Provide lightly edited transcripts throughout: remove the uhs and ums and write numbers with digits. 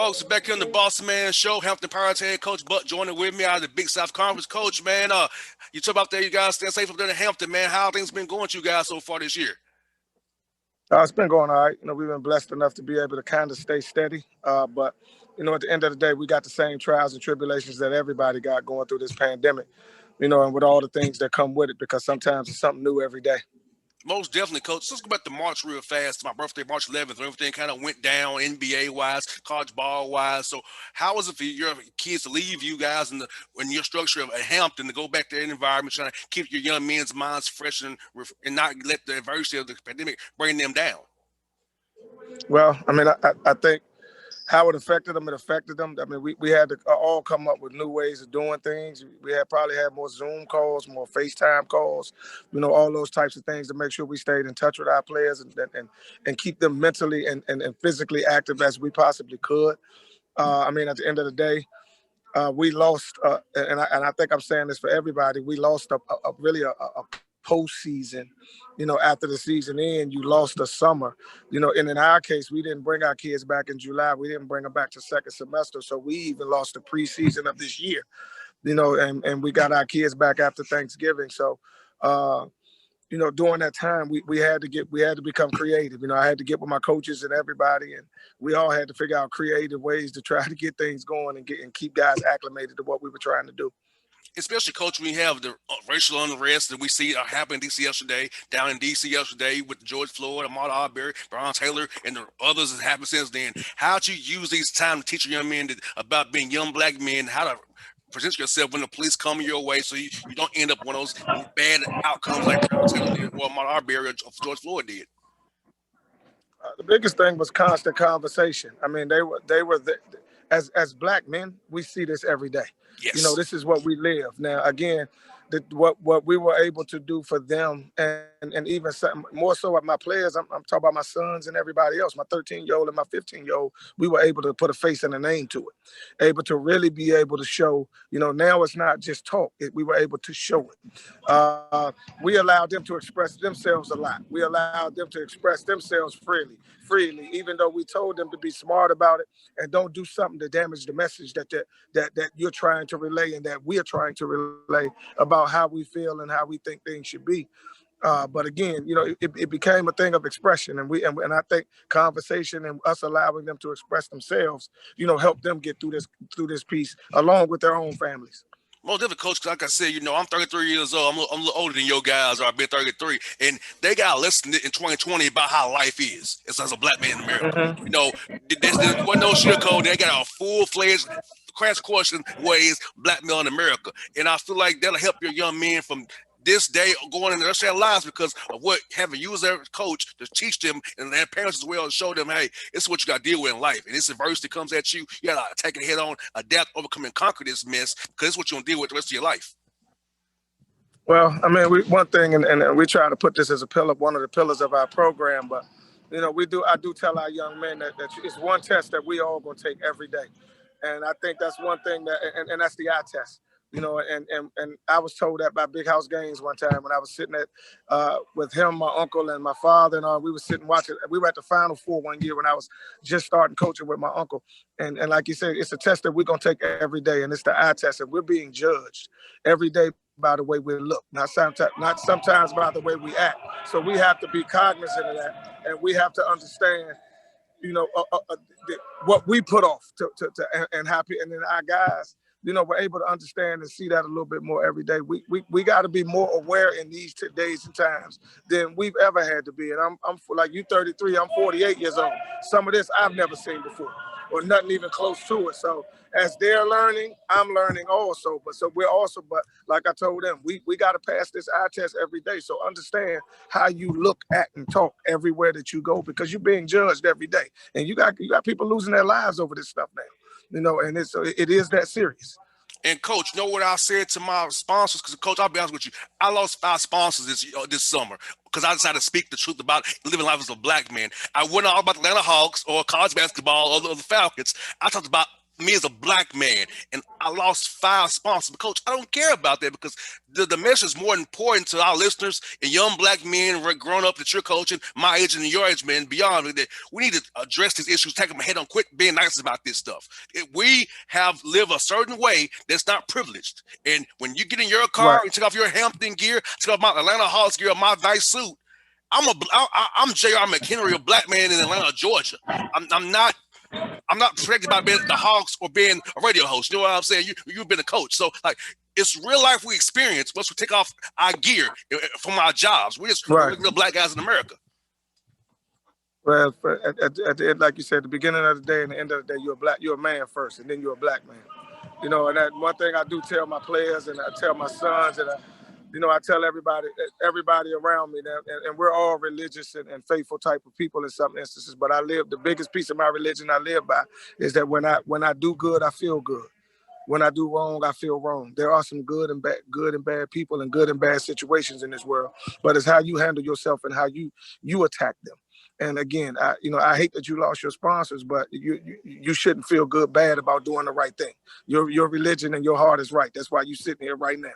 Folks, back here on the Bossman show, Hampton Pirates head coach Buck Joyner with me out of the Big South Conference. Coach, man, you talk about there, you guys staying safe up there in Hampton, man. How things been going to you guys so far this year? It's been going all right. We've been blessed enough to be able to kind of stay steady. But at the end of the day, we got the same trials and tribulations that everybody got going through this pandemic, and with all the things that come with it, because sometimes it's something new every day. Most definitely, Coach. Let's go back to March real fast. My birthday, March 11th, and everything kind of went down NBA-wise, college ball-wise. So how was it for your kids to leave you guys in your structure of Hampton to go back to an environment, trying to keep your young men's minds fresh and not let the adversity of the pandemic bring them down? Well, I think how it affected them, it affected them. We had to all come up with new ways of doing things. We probably had more Zoom calls, more FaceTime calls, all those types of things to make sure we stayed in touch with our players and keep them mentally and physically active as we possibly could. At the end of the day, we lost, and I think I'm saying this for everybody, we lost a postseason. After the season end, you lost the summer. And in our case, we didn't bring our kids back in July. We didn't bring them back to second semester. So we even lost the preseason of this year, and we got our kids back after Thanksgiving. So, during that time, we had to become creative. I had to get with my coaches and everybody, and we all had to figure out creative ways to try to get things going and keep guys acclimated to what we were trying to do. Especially, Coach, we have the racial unrest that we see happen in D.C. yesterday, down in D.C. yesterday with George Floyd, Ahmaud Arbery, Breonna Taylor, and the others that happened since then. How'd you use these time to teach your young men about being young black men, how to present yourself when the police come your way so you don't end up one of those bad outcomes like Breonna Taylor did or Ahmaud Arbery or George Floyd did? The biggest thing was constant conversation. As black men, we see this every day. Yes. This is what we live. Now, again, what we were able to do for them, and even some, more so with my players, I'm talking about my sons and everybody else, my 13-year-old and my 15-year-old, we were able to put a face and a name to it, able to really be able to show, now it's not just talk, we were able to show it. We allowed them to express themselves a lot. We allowed them to express themselves freely, even though we told them to be smart about it and don't do something to damage the message that you're trying to relay and that we're trying to relay about how we feel and how we think things should be. But again, it became a thing of expression, and I think conversation and us allowing them to express themselves, helped them get through this piece along with their own families. Well, different, Coach, like I said, I'm 33 years old. I'm a little older than your guys, or I've been 33, and they got a lesson in 2020 about how life is. It's as a black man in America. Mm-hmm. There wasn't no sugarcoat. They got a full-fledged crash course in ways black men in America, and I feel like that'll help your young men from this day going into their lives because of what having you as their coach to teach them and their parents as well to show them, hey, this is what you got to deal with in life. And this adversity comes at you, you got to take it head on, adapt, overcome, and conquer this mess because it's what you're going to deal with the rest of your life. Well, one thing, and we try to put this as one of the pillars of our program, but, I do tell our young men that it's one test that we all going to take every day. And I think that's one thing and that's the eye test. And I was told that by Big House Games one time when I was sitting with him, my uncle, and my father, and we were sitting watching. We were at the Final Four one year when I was just starting coaching with my uncle. And like you said, it's a test that we're going to take every day, and it's the eye test. And we're being judged every day by the way we look, not sometimes by the way we act. So we have to be cognizant of that, and we have to understand what we put off and happy, and then our guys, we're able to understand and see that a little bit more every day. We got to be more aware in these days and times than we've ever had to be. And I'm like you, 33. I'm 48 years old. Some of this I've never seen before, or nothing even close to it. So as they're learning, I'm learning also. But like I told them, we got to pass this eye test every day. So understand how you look, act, and talk everywhere that you go, because you're being judged every day, and you got people losing their lives over this stuff now. And it is that serious. And Coach, what I said to my sponsors? Because Coach, I'll be honest with you, I lost 5 sponsors this summer because I decided to speak the truth about living life as a black man. I wasn't all about the Atlanta Hawks or college basketball or the Falcons. I talked about me as a black man, and I lost 5 sponsors. But coach, I don't care about that because the message is more important to our listeners and young black men grown up that you're coaching, my age and your age, man, beyond that. We need to address these issues, take them head on, quit being nice about this stuff. We have lived a certain way that's not privileged. And when you get in your car Right. and take off your Hampton gear, take off my Atlanta Hawks gear, my nice suit, I'm J.R. McHenry, a black man in Atlanta, Georgia. I'm not protected by being the Hawks or being a radio host. You know what I'm saying? You've been a coach. So, like, it's real life we experience once we take off our gear from our jobs. We're just Right. regular black guys in America. Well, at the end, like you said, the beginning of the day and the end of the day, you're a man first, and then you're a black man. And that one thing I do tell my players, and I tell my sons, and I tell everybody around me that, and we're all religious and faithful type of people in some instances. But I live the biggest piece of my religion I live by is that when I do good, I feel good. When I do wrong, I feel wrong. There are some good and bad people and good and bad situations in this world, but it's how you handle yourself and how you attack them. And again, I hate that you lost your sponsors, but you shouldn't feel bad about doing the right thing. Your religion and your heart is right. That's why you're sitting here right now.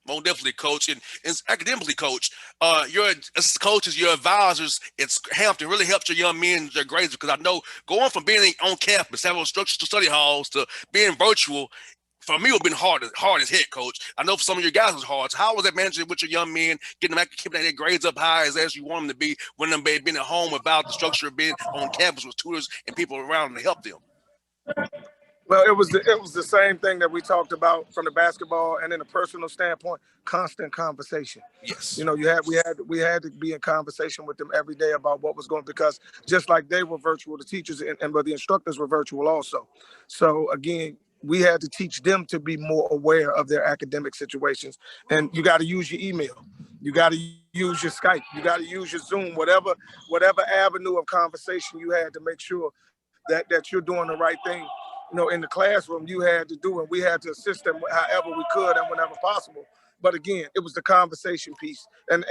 Most definitely, coach, and academically, coach. Your coaches, your advisors, it's Hampton really helped your young men their grades because I know going from being on campus, having structured study halls to being virtual, for me, it's been hard as heck, coach. I know for some of your guys it was hard. So how was that managing with your young men, getting them keeping their grades up high as you want them to be when them being at home without the structure of being on campus with tutors and people around them to help them? Well, it was the same thing that we talked about from the basketball and in a personal standpoint. Constant conversation. Yes. We had to be in conversation with them every day about what was going, because just like they were virtual, the teachers but the instructors were virtual also. So again, we had to teach them to be more aware of their academic situations. And you got to use your email. You got to use your Skype. You got to use your Zoom. Whatever avenue of conversation you had to make sure that you're doing the right thing. In the classroom, you had to do, and we had to assist them however we could and whenever possible. But again, it was the conversation piece. And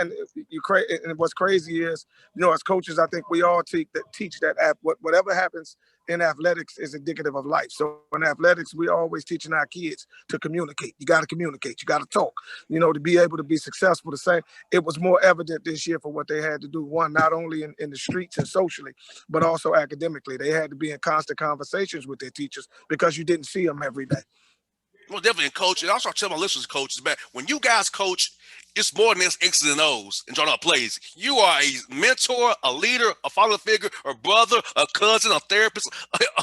what's crazy is, as coaches, I think we all teach that whatever happens in athletics is indicative of life. So in athletics, we always teaching our kids to communicate. You got to communicate. You got to talk. To be able to be successful. The same. It was more evident this year for what they had to do. One, not only in the streets and socially, but also academically. They had to be in constant conversations with their teachers because you didn't see them every day. Well, definitely, coach. And also, I tell my listeners, coaches, man, when you guys coach, it's more than just X's and O's and drawing up plays. You are a mentor, a leader, a father figure, a brother, a cousin, a therapist,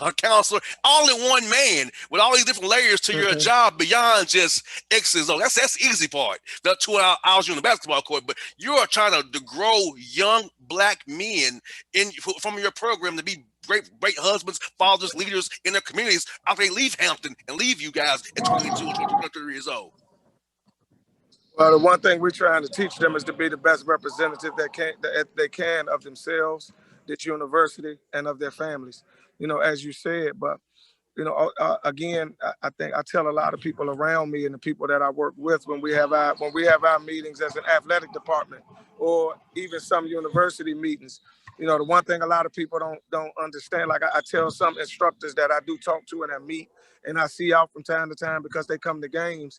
a counselor, all in one man with all these different layers to your job beyond just X's and O's. That's the easy part. The 2 hours you're in the basketball court, but you are trying to grow young black men from your program to be great husbands, fathers, leaders in their communities after they leave Hampton and leave you guys at 22 or 23 years old. Well, the one thing we're trying to teach them is to be the best representative that they can of themselves, this university, and of their families. As you said, but again, I think I tell a lot of people around me and the people that I work with when we have our meetings as an athletic department or even some university meetings. The one thing a lot of people don't understand, like I tell some instructors that I do talk to and I meet and I see out from time to time because they come to games.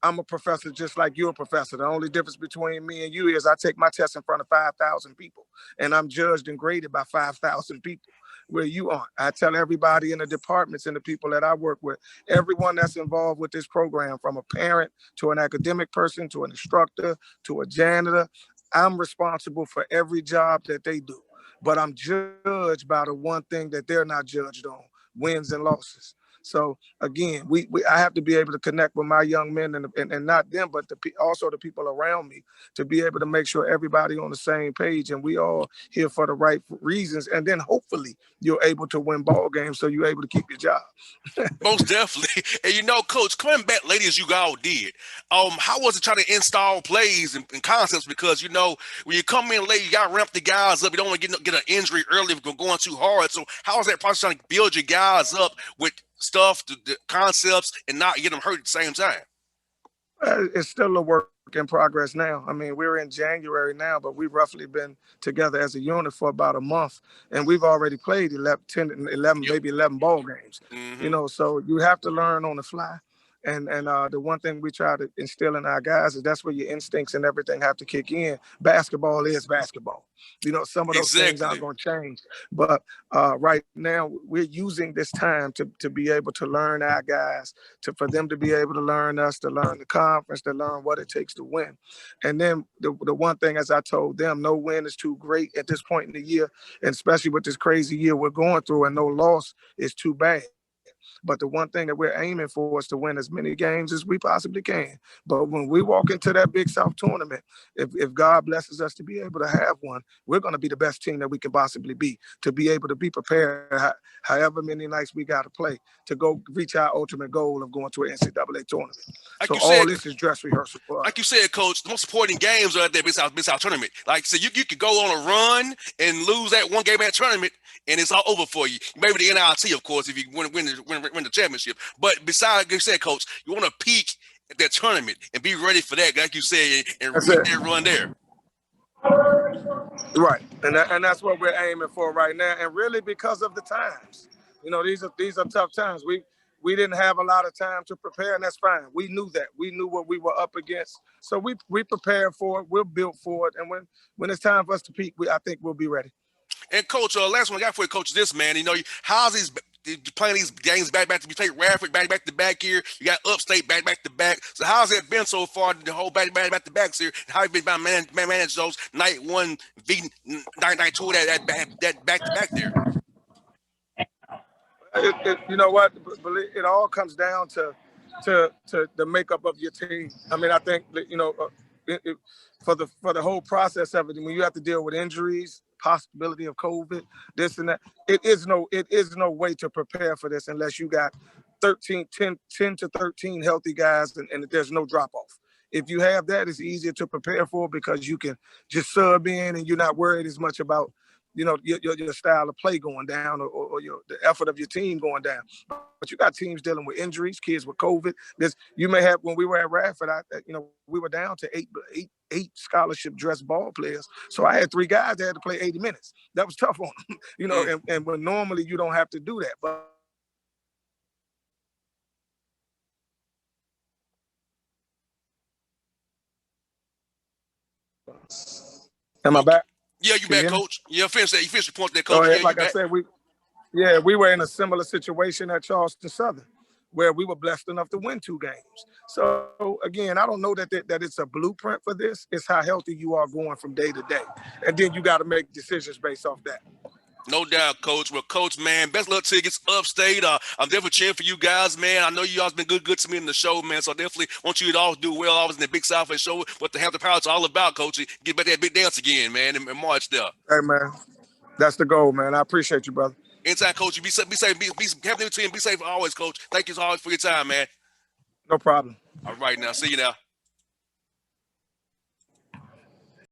I'm a professor just like you're a professor. The only difference between me and you is I take my test in front of 5,000 people and I'm judged and graded by 5,000 people where you aren't. I tell everybody in the departments and the people that I work with, everyone that's involved with this program, from a parent to an academic person to an instructor to a janitor, I'm responsible for every job that they do. But I'm judged by the one thing that they're not judged on, wins and losses. So again, I have to be able to connect with my young men and not them, but also the people around me to be able to make sure everybody on the same page and we all here for the right reasons. And then hopefully you're able to win ball games so you're able to keep your job. Most definitely. And coach, coming back late as you all did, how was it trying to install plays and concepts? Because when you come in late, you got to ramp the guys up. You don't want to get an injury early if you're going too hard. So how was that process trying to build your guys up with stuff, the concepts, and not get them hurt at the same time? It's still a work in progress now. I mean, we're in January now, but we've roughly been together as a unit for about a month, and we've already played 11, 10, 11, Yep. maybe 11 ball games. Mm-hmm. So you have to learn on the fly. And the one thing we try to instill in our guys is that's where your instincts and everything have to kick in. Basketball is basketball. Some of those things aren't Exactly. going to change. But right now, we're using this time to be able to learn our guys, for them to be able to learn us, to learn the conference, to learn what it takes to win. And then the one thing, as I told them, no win is too great at this point in the year, and especially with this crazy year we're going through, and no loss is too bad. But the one thing that we're aiming for is to win as many games as we possibly can. But when we walk into that Big South tournament, if God blesses us to be able to have one, we're going to be the best team that we can possibly be, to be able to be prepared however many nights we got to play to go reach our ultimate goal of going to an NCAA tournament. Like So you all said, this is dress rehearsal for us. like you said, Coach, the most important games are at that Big South tournament. Like so, you could go on a run and lose that one game at that tournament, and it's all over for you. Maybe the NIT, of course, if you win the championship. But besides, like you said, Coach, you want to peak at that tournament and be ready for that, like you said, and That's make it. that run there. Right, and that's what we're aiming for right now, and really because of the times. These are tough times. We didn't have a lot of time to prepare, and that's fine. We knew that. We knew what we were up against, so we prepared for it. We're built for it, and when it's time for us to peak, I think we'll be ready. And Coach, last one I got for you, Coach, this man. How's these playing these games back to be played Radford back to back here. You got Upstate back to back. So how's it been so far? The whole back to backs here. How have you been manage those night one v night two that back to back there? You know what? It all comes down to the makeup of your team. I mean, I think that, for the whole process of it, when you have to deal with injuries, possibility of COVID, this and that, it is no way to prepare for this unless you got 10 to 13 healthy guys, and there's no drop off. If you have that, it's easier to prepare for because you can just sub in and you're not worried as much about your style of play going down, or the effort of your team going down. But you got teams dealing with injuries, kids with COVID. You may have, when we were at Radford, we were down to eight scholarship dress ball players. So I had 3 guys that had to play 80 minutes. That was tough on them, and when normally you don't have to do that. But am I Okay. back? Yeah, you Can you back, hear me? Coach. Yeah, finish that. You finished your point there, So Coach. Yeah, you like I back. said, we were in a similar situation at Charleston Southern, where we were blessed enough to win 2 games. So again, I don't know that it's a blueprint for this. It's how healthy you are going from day to day, and then you got to make decisions based off that. No doubt, Coach. Well, Coach, man, best luck to you against Upstate. I'm definitely cheering for you guys, man. I know you all been good to me in the show, man. So I definitely want you to all do well. I was in the Big South and show what the Hampton Pirates are all about, Coach. Get back that big dance again, man, in March there. Hey man, that's the goal, man. I appreciate you, brother. Anytime, Coach, you be safe, be have a team, be safe always, Coach. Thank you always for your time, man. No problem. All right, now, see you now.